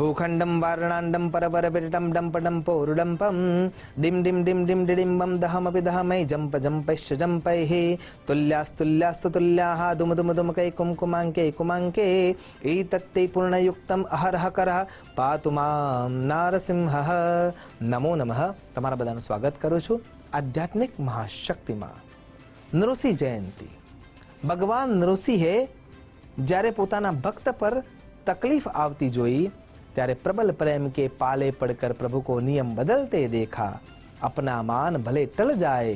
ભૂખંડમ વારણાંડમ પરપરપિટમ ડંપડંપોરુડંપમ ડિમ ડિમ ડિમ ડિમ ડિડિમ્બમ દહમપિ દહમૈ જંપ જંપૈશ્ચ જંપૈઃ તુલ્યાસ્તુલ્યાસ્તુ તુલ્યાઃ ધુમ ધુમ ધુમકૈ કુમકુમાંકે કુમાંકે એતત્તે પૂર્ણયુક્તમ અહરહ કરહ પાતુ મામ નારસિંહઃ. નમો નમઃ. તમારા બધાનું સ્વાગત કરું છું આધ્યાત્મિક મહાશક્તિમાં. નૃસિંહ જયંતી. ભગવાન નૃસિંહે જ્યારે પોતાના ભક્ત પર તકલીફ આવતી જોઈ ત્યારે પ્રબલ પ્રેમ કે પાલે પડકર પ્રભુ કો નિયમ બદલતે દેખા, અપના માન ભલે ટલ જાય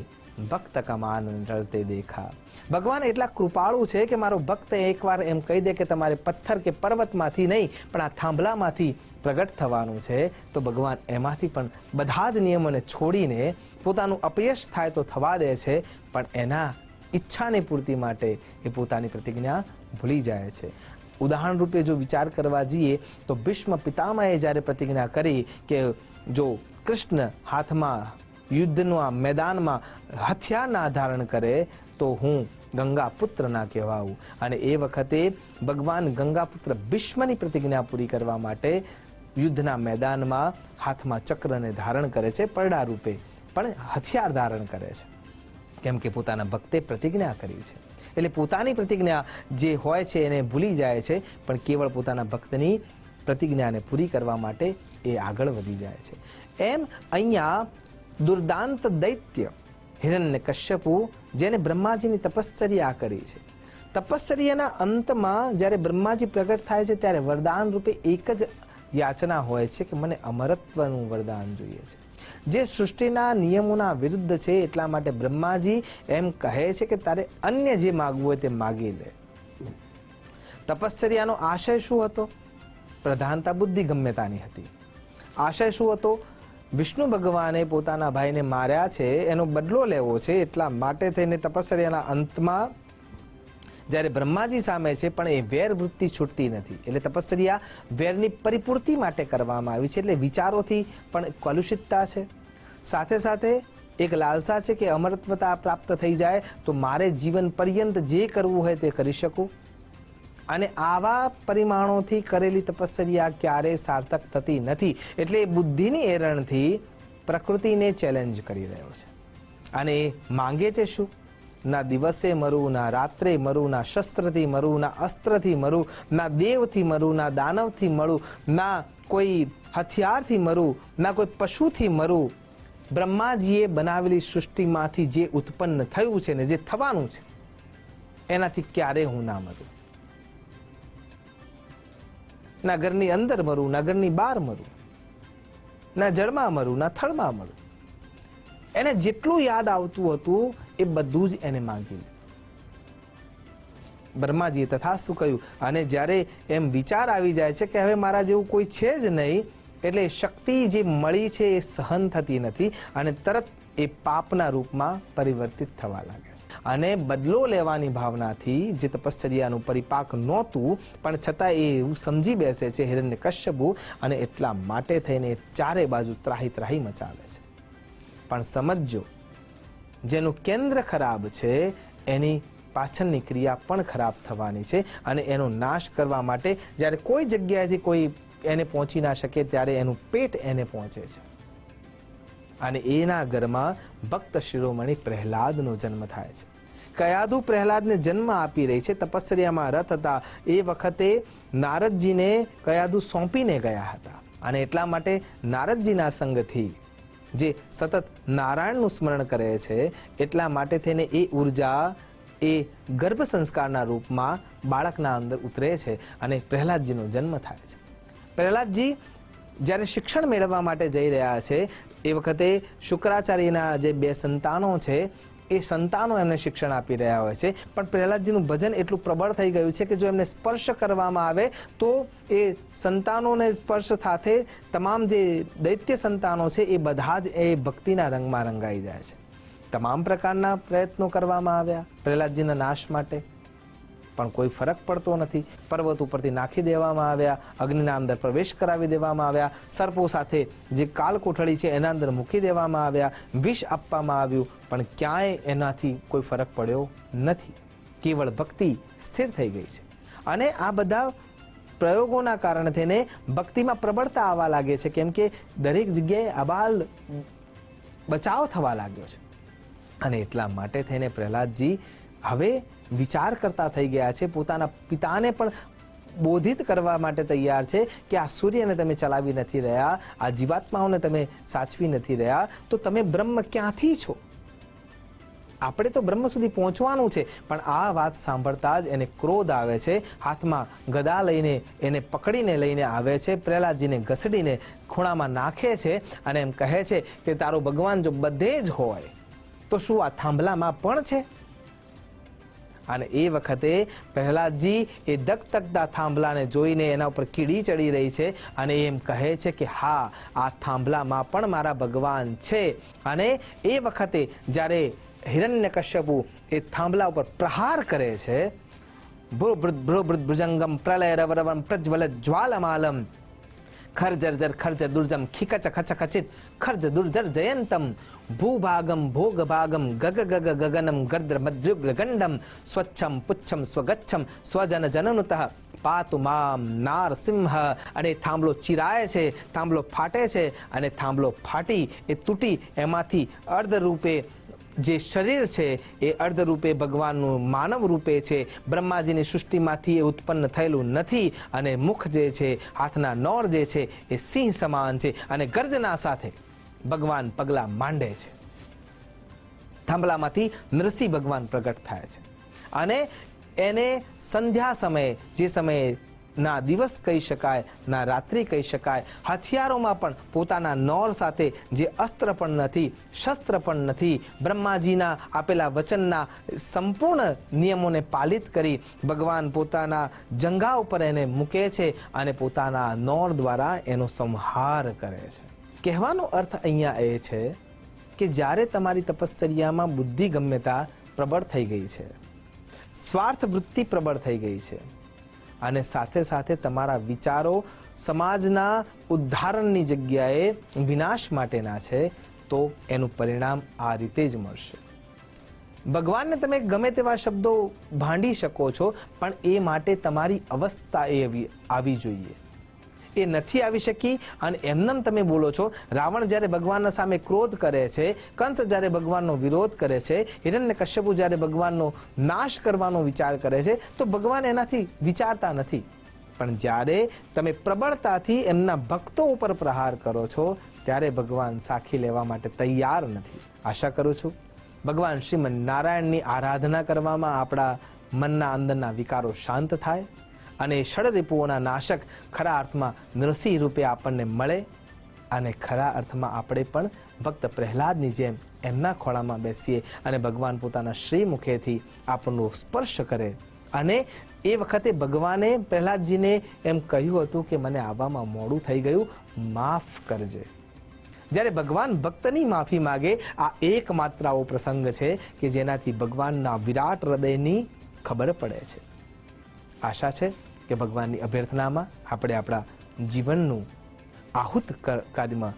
ભક્ત કા માન ટળતે દેખા. ભગવાન એટલા કૃપાળુ છે કે મારો ભક્ત એકવાર એમ કહી દે કે તમારે પથ્થર કે પર્વતમાંથી નહીં પણ આ થાંભલામાંથી પ્રગટ થવાનું છે, તો ભગવાન એમાંથી પણ બધા જ નિયમોને છોડીને પોતાનું અપયશ થાય તો થવા દે છે, પણ એના ઈચ્છાની પૂર્તિ માટે એ પોતાની પ્રતિજ્ઞા ભૂલી જાય છે. ઉદાહરણ રૂપે જો વિચાર કરવા જઈએ તો ભીષ્મ પિતામહે જ્યારે પ્રતિજ્ઞા કરી કે જો કૃષ્ણ હાથમાં યુદ્ધના મેદાનમાં હથિયાર ના ધારણ કરે તો હું ગંગા પુત્ર ના કહેવાઉં, અને એ વખતે ભગવાન ગંગાપુત્ર ભીષ્મની પ્રતિજ્ઞા પૂરી કરવા માટે યુદ્ધના મેદાનમાં હાથમાં ચક્રને ધારણ કરે છે, પરડા રૂપે પણ હથિયાર ધારણ કરે છે, કેમ કે પોતાના ભક્તે પ્રતિજ્ઞા કરી છે. એટલે પોતાની પ્રતિજ્ઞા જે હોય છે એને ભૂલી જાય છે, પણ કેવળ પોતાના ભક્તની પ્રતિજ્ઞાને પૂરી કરવા માટે એ આગળ વધી જાય છે. એમ અહીંયા દુર્દાંત દૈત્ય હિરણ્યકશ્યપુ, જેને બ્રહ્માજીની તપશ્ચર્યા કરી છે, તપશ્ચર્યાના અંતમાં જ્યારે બ્રહ્માજી પ્રગટ થાય છે ત્યારે વરદાન રૂપે એક જ યાચના હોય છે કે મને અમરત્વનું વરદાન જોઈએ છે, જે સૃષ્ટિના નિયમોના વિરુદ્ધ છે. એટલા માટે બ્રહ્માજી એમ કહે છે કે તારે અન્ય જે માગવું હોય તે માગી લે. તપશ્ચર્યાનો આશય શું હતો? પ્રધાનતા બુદ્ધિ ગમ્યતાની હતી. આશય શું હતો? વિષ્ણુ ભગવાને પોતાના ભાઈને માર્યા છે, એનો બદલો લેવો છે. એટલા માટે થઈને તપશ્ચર્યાના અંતમાં જ્યારે બ્રહ્માજી સામે છે, પણ એ વેર વૃત્તિ છૂટતી નથી. એટલે તપશ્ચર્યા વેરની પરિપૂર્તિ માટે કરવામાં આવી છે. એટલે વિચારોથી પણ કલુષિતતા છે, સાથે સાથે એક લાલસા છે કે અમરત્વતા પ્રાપ્ત થઈ જાય તો મારે જીવન પર્યંત જે કરવું હોય તે કરી શકું. અને આવા પરિમાણોથી કરેલી તપશ્ચર્યા ક્યારેય સાર્થક થતી નથી. એટલે બુદ્ધિની એરણથી પ્રકૃતિને ચેલેન્જ કરી રહ્યો છે, અને એ માંગે છે શું? ના દિવસે મરું, ના રાત્રે મરું, ના શસ્ત્રથી મરું, ના અસ્ત્રથી મરું, ના દેવથી મરું, ના દાનવથી મળું, ના કોઈ હથિયારથી મરું, ના કોઈ પશુથી મરું. બ્રહ્માજીએ બનાવેલી સૃષ્ટિમાંથી જે ઉત્પન્ન થયું છે ને જે થવાનું છે એનાથી ક્યારે હું ના મરું. ના ઘરની અંદર મરું, ના ઘરની બહાર મરું, ના જળમાં મરું, ના થળમાં મરું. એને જેટલું યાદ આવતું હતું એ બધું જ એને માંગી લીધું. બ્રહ્માજીએ તથાસ્તુ કહ્યું. અને જ્યારે એમ વિચાર આવી જાય છે કે હવે મારા જેવું કોઈ છે જ નહીં, એટલે શક્તિ જે મળી છે એ સહન થતી નથી, અને તરત એ પાપના રૂપમાં પરિવર્તિત થવા લાગે છે. અને બદલો લેવાની ભાવનાથી જે તપશ્ચર્યાનું પરિપાક નહોતું, પણ છતાં એ એવું સમજી બેસે છે હિરણ્યકશ્યપુ, અને એટલા માટે થઈને ચારે બાજુ ત્રાહી ત્રાહી મચાવે છે. પણ સમજો, જેનું કેન્દ્ર ખરાબ છે એની પાછળની ક્રિયા પણ ખરાબ થવાની છે, અને એનો નાશ કરવા માટે જ્યારે કોઈ જગ્યાએથી કોઈ એને પહોંચી ના શકે ત્યારે એનું પેટ એને પહોંચે છે. અને એના ઘરમાં ભક્ત શિરોમણી પ્રહલાદનો જન્મ થાય છે. કયાદુ પ્રહલાદને જન્મ આપી રહી છે. તપશ્ચર્યામાં રત હતા એ વખતે નારદજીને કયાદુ સોંપીને ગયા હતા, અને એટલા માટે નારદજીના સંગથી જે સતત નારાયણનું સ્મરણ કરે છે, એટલા માટે થઈને એ ઉર્જા એ ગર્ભ સંસ્કારના રૂપમાં બાળકના અંદર ઉતરે છે, અને પ્રહલાદજીનો જન્મ થાય છે. પ્રહલાદજી જ્યારે શિક્ષણ મેળવવા માટે જઈ રહ્યા છે એ વખતે શુક્રાચાર્યના જે બે સંતાનો છે એ સંતાનો એમને શિક્ષણ આપી રહ્યા હોય છે, પણ પ્રહલાદજીનું ભજન એટલું પ્રબળ થઈ ગયું છે કે જો એમને સ્પર્શ કરવામાં આવે તો એ સંતાનોને સ્પર્શ સાથે તમામ જે દૈત્ય સંતાનો છે એ બધા જ એ ભક્તિના રંગમાં રંગાઈ જાય છે. તમામ પ્રકારના પ્રયત્નો કરવામાં આવ્યા પ્રહલાદજીના નાશ માટે, પણ કોઈ ફરક પડતો નથી. પર્વત ઉપરથી નાખી દેવામાં આવ્યા, અગ્નિના અંદર પ્રવેશ કરાવી દેવામાં આવ્યા, સર્પો સાથે જે કાળ કોઠડી છે એના અંદર મૂકી દેવામાં આવ્યા, વિષ આપવામાં આવ્યું, પણ ક્યાંય એનાથી કોઈ ફરક પડ્યો નથી. કેવળ ભક્તિ સ્થિર થઈ ગઈ છે. અને આ બધા પ્રયોગોના કારણે થઈને ભક્તિમાં પ્રબળતા આવવા લાગે છે, કેમ કે દરેક જગ્યાએ અબાલ બચાવ થવા લાગ્યો છે. અને એટલા માટે થઈને પ્રહલાદજી હવે વિચાર કરતા થઈ ગયા છે, પોતાના પિતાને પણ બોધિત કરવા માટે તૈયાર છે કે આ સૂર્યને તમે ચલાવી નથી રહ્યા, આ જીવાત્માઓને તમે સાચવી નથી રહ્યા, તો તમે બ્રહ્મ ક્યાંથી છો? આપણે તો બ્રહ્મ સુધી પહોંચવાનું છે. પણ આ વાત સાંભળતા જ એને ક્રોધ આવે છે, હાથમાં ગદા લઈને એને પકડીને લઈને આવે છે, પ્રહલાદજીને ઘસડીને ખૂણામાં નાખે છે અને એમ કહે છે કે તારો ભગવાન જો બધે જ હોય તો શું આ થાંભલામાં પણ છે? અને એ વખતે પ્રહલાદજી એ ધગધગતા થાંભલાને જોઈને એના ઉપર કીડી ચડી રહી છે અને એમ કહે છે કે હા, આ થાંભલામાં પણ મારા ભગવાન છે. અને એ વખતે જ્યારે હિરણ્યકશ્યપુ એ થાંભલા ઉપર પ્રહાર કરે છે, ભૃજંગમ પ્રલય રવરવમ પ્રજ્વલ જ્વાલમાલમ ખર્જર્જર ખર્જ દુર્જમ ખિકચ ખચ ખચિત ખર્જ દુર્જર જયંતમ ભૂભાગમ ભોગભાગમ ગગ ગગ ગગનમ ગર્દ્ર મદ્યુગ્રગંડમ સ્વચ્છમ પુચ્છમ સ્વગચ્છમ સ્વજન જનનુતઃ પાતુ મામ નારસિંહ. અને થાંભલો ચિરાય છે, થાંભલો ફાટે છે અને થાંભલો ફાટી એ તૂટી એમાંથી અર્ધરૂપે જે શરીર છે એ અર્ધરૂપે ભગવાનનું માનવ રૂપે છે, બ્રહ્માજીની સૃષ્ટિમાંથી એ ઉત્પન્ન થયેલું નથી. અને મુખ જે છે, હાથના નોર જે છે એ સિંહ સમાન છે અને ગર્જના સાથે ભગવાન પગલા માંડે છે. થાંભલામાંથી નરસિંહ ભગવાન પ્રગટ થાય છે અને એને સંધ્યા સમયે, જે સમયે ના દિવસ કહી શકાય ના રાત્રિ કહી શકાય, હથિયારોમાં પણ પોતાના નોર સાથે જે અસ્ત્ર પણ નથી, શસ્ત્ર પણ નથી, બ્રહ્માજીના આપેલા વચનના સંપૂર્ણ નિયમોને પાલિત કરી ભગવાન પોતાના જંઘા ઉપર એને મૂકે છે અને પોતાના નોર દ્વારા એનો સંહાર કરે છે. કહેવાનો અર્થ અહીંયા એ છે કે જ્યારે તમારી તપશ્ચર્યામાં બુદ્ધિ ગમ્યતા પ્રબળ થઈ ગઈ છે, સ્વાર્થ વૃત્તિ પ્રબળ થઈ ગઈ છે અને સાથે સાથે તમારા વિચારો સમાજના ઉદ્ધારણની જગ્યાએ વિનાશ માટેના છે, તો એનું પરિણામ આ રીતે જ મળશે. ભગવાનને તમે ગમે તેવા શબ્દો ભાંડી શકો છો, પણ એ માટે તમારી અવસ્થા એ આવી જોઈએ. એ નથી આવી શકી અને એમનેમ તમે બોલો છો. રાવણ જ્યારે ભગવાનના સામે ક્રોધ કરે છે, કંસ જ્યારે ભગવાનનો વિરોધ કરે છે, હિરણ્યકશ્યપુ જ્યારે ભગવાનનો નાશ કરવાનો વિચાર કરે છે, તો ભગવાન એનાથી વિચારતા નથી. પણ જ્યારે તમે પ્રબળતાથી એમના ભક્તો ઉપર પ્રહાર કરો છો, ત્યારે ભગવાન સાખી લેવા માટે તૈયાર નથી. આશા કરું છું ભગવાન શ્રીમન નારાયણની આરાધના કરવામાં આપણા મનના અંદરના વિકારો શાંત થાય અને ષડરિપુઓના નાશક ખરા અર્થમાં નરસિંહ રૂપે આપણને મળે અને ખરા અર્થમાં આપણે પણ ભક્ત પ્રહલાદની જેમ એમના ખોળામાં બેસીએ અને ભગવાન પોતાના શ્રી મુખેથી આપણનો સ્પર્શ કરે. અને એ વખતે ભગવાને પ્રહલાદજીને એમ કહ્યું હતું કે મને આવવામાં મોડું થઈ ગયું, માફ કરજે. જ્યારે ભગવાન ભક્તની માફી માગે, આ એકમાત્ર આવો પ્રસંગ છે કે જેનાથી ભગવાનના વિરાટ હૃદયની ખબર પડે છે. આશા છે કે ભગવાનની અભ્યર્થનામાં આપણે આપણા જીવનનું આહુત કાર્યમાં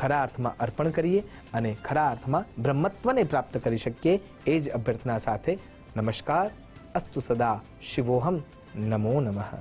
ખરા અર્થમાં અર્પણ કરીએ અને ખરા અર્થમાં બ્રહ્મત્વને પ્રાપ્ત કરી શકીએ. એ જ અભ્યર્થના સાથે નમસ્કાર. અસ્તુ સદા શિવોહમ. નમો નમઃ.